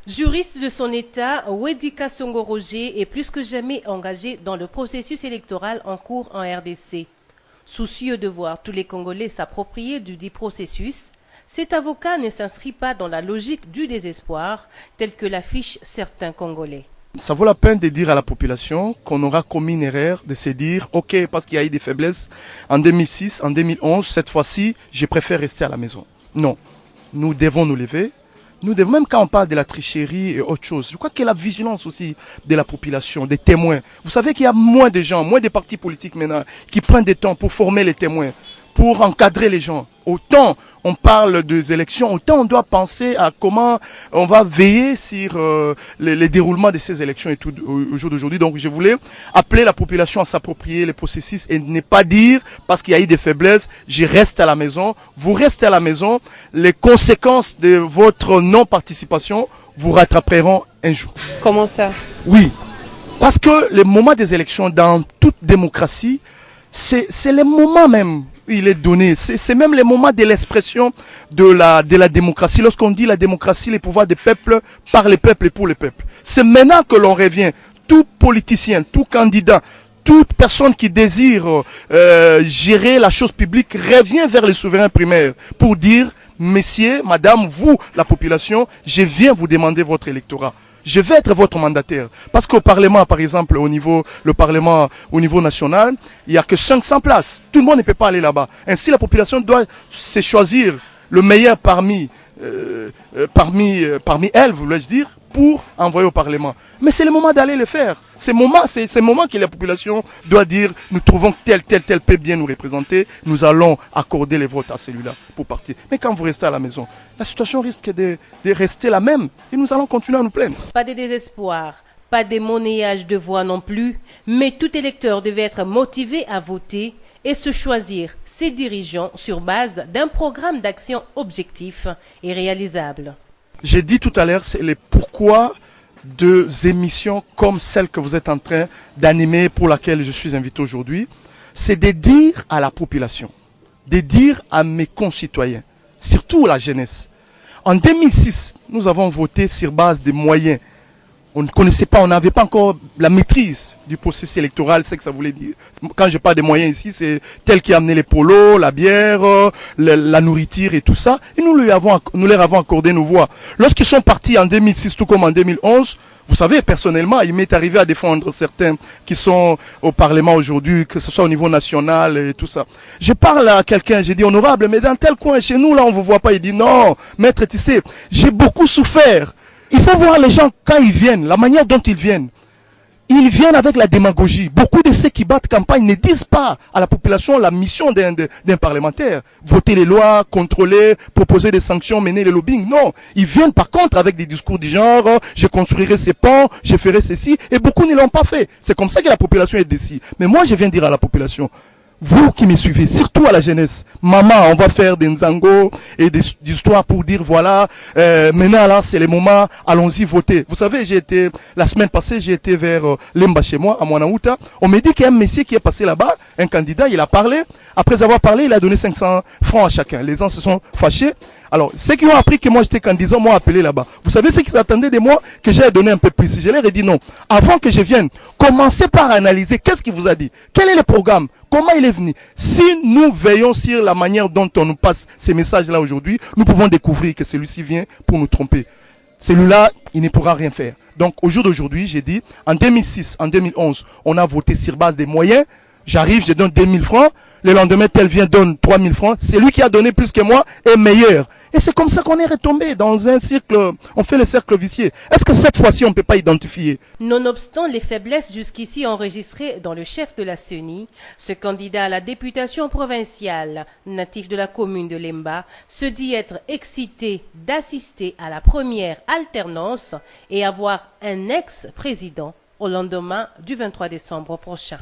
Juriste de son État, Wedika Songo-Roger est plus que jamais engagé dans le processus électoral en cours en RDC. Soucieux de voir tous les Congolais s'approprier du dit processus, cet avocat ne s'inscrit pas dans la logique du désespoir, tel que l'affichent certains Congolais. Ça vaut la peine de dire à la population qu'on aura commis une erreur, de se dire, ok, parce qu'il y a eu des faiblesses en 2006, en 2011, cette fois-ci, je préfère rester à la maison. Non, nous devons nous lever. Nous devons, même quand on parle de la tricherie et autre chose, je crois qu'il y a la vigilance aussi de la population, des témoins. Vous savez qu'il y a moins de gens, moins de partis politiques maintenant, qui prennent du temps pour former les témoins, pour encadrer les gens. Autant on parle des élections, autant on doit penser à comment on va veiller sur les déroulements de ces élections et tout au jour d'aujourd'hui. Donc je voulais appeler la population à s'approprier les processus et ne pas dire, parce qu'il y a eu des faiblesses, je reste à la maison. Vous restez à la maison, les conséquences de votre non-participation vous rattraperont un jour. Comment ça? Oui, parce que le moment des élections dans toute démocratie, c'est le moment même. Il est donné. C'est même le moment de l'expression de la démocratie. Lorsqu'on dit la démocratie, les pouvoirs des peuples, par les peuples et pour les peuples. C'est maintenant que l'on revient. Tout politicien, tout candidat, toute personne qui désire gérer la chose publique revient vers les souverains primaires pour dire, messieurs, madame, vous, la population, je viens vous demander votre électorat. Je vais être votre mandataire. Parce qu'au Parlement, par exemple, le Parlement au niveau national, il n'y a que 500 places. Tout le monde ne peut pas aller là-bas. Ainsi, la population doit se choisir le meilleur parmi elles, voulais-je dire, pour envoyer au Parlement. Mais c'est le moment d'aller le faire. C'est le moment que la population doit dire, nous trouvons tel peut bien nous représenter, nous allons accorder les votes à celui-là pour partir. Mais quand vous restez à la maison, la situation risque de rester la même et nous allons continuer à nous plaindre. Pas de désespoir, pas de monnayage de voix non plus, mais tout électeur devait être motivé à voter et se choisir ses dirigeants sur base d'un programme d'action objectif et réalisable. J'ai dit tout à l'heure, c'est le pourquoi de émissions comme celle que vous êtes en train d'animer, pour laquelle je suis invité aujourd'hui. C'est de dire à la population, de dire à mes concitoyens, surtout la jeunesse. En 2006, nous avons voté sur base des moyens. On ne connaissait pas, on n'avait pas encore la maîtrise du processus électoral, c'est ce que ça voulait dire. Quand je parle des moyens ici, c'est tel qui a amené les polos, la bière, la nourriture et tout ça. Et nous leur avons accordé nos voix. Lorsqu'ils sont partis en 2006, tout comme en 2011, vous savez, personnellement, il m'est arrivé à défendre certains qui sont au Parlement aujourd'hui, que ce soit au niveau national et tout ça. Je parle à quelqu'un, j'ai dit, honorable, mais dans tel coin, chez nous, là, on ne vous voit pas. Il dit, non, maître, tu sais, j'ai beaucoup souffert. Il faut voir les gens quand ils viennent, la manière dont ils viennent. Ils viennent avec la démagogie. Beaucoup de ceux qui battent campagne ne disent pas à la population la mission d'un parlementaire. Voter les lois, contrôler, proposer des sanctions, mener le lobbying. Non, ils viennent par contre avec des discours du genre « je construirai ces ponts, je ferai ceci » et beaucoup ne l'ont pas fait. C'est comme ça que la population est décide. Mais moi je viens dire à la population, vous qui me suivez, surtout à la jeunesse, maman, on va faire des nzango et des histoires pour dire voilà, maintenant là c'est le moment, allons-y voter. Vous savez, la semaine passée, j'ai été vers Lemba chez moi, à Mwanauta. On m'a dit qu'il y a un monsieur qui est passé là-bas, un candidat, il a parlé. Après avoir parlé, il a donné 500 francs à chacun. Les gens se sont fâchés. Alors, ceux qui ont appris que moi j'étais candidat m'ont appelé là-bas. Vous savez ce qu'ils attendaient de moi? Que j'allais donner un peu plus. Je leur ai dit non. Avant que je vienne, commencez par analyser qu'est-ce qu'il vous a dit. Quel est le programme? Comment il est venu? Si nous veillons sur la manière dont on nous passe ces messages-là aujourd'hui, nous pouvons découvrir que celui-ci vient pour nous tromper. Celui-là, il ne pourra rien faire. Donc, au jour d'aujourd'hui, j'ai dit, en 2006, en 2011, on a voté sur base des moyens. J'arrive, je donne 2000 francs. Le lendemain, tel vient, donne 3000 francs. C'est lui qui a donné plus que moi est meilleur. Et c'est comme ça qu'on est retombé dans un cercle. On fait le cercle vicieux. Est-ce que cette fois-ci, on ne peut pas identifier? Nonobstant les faiblesses jusqu'ici enregistrées dans le chef de la CENI, ce candidat à la députation provinciale, natif de la commune de Lemba, se dit être excité d'assister à la première alternance et avoir un ex-président au lendemain du 23 décembre prochain.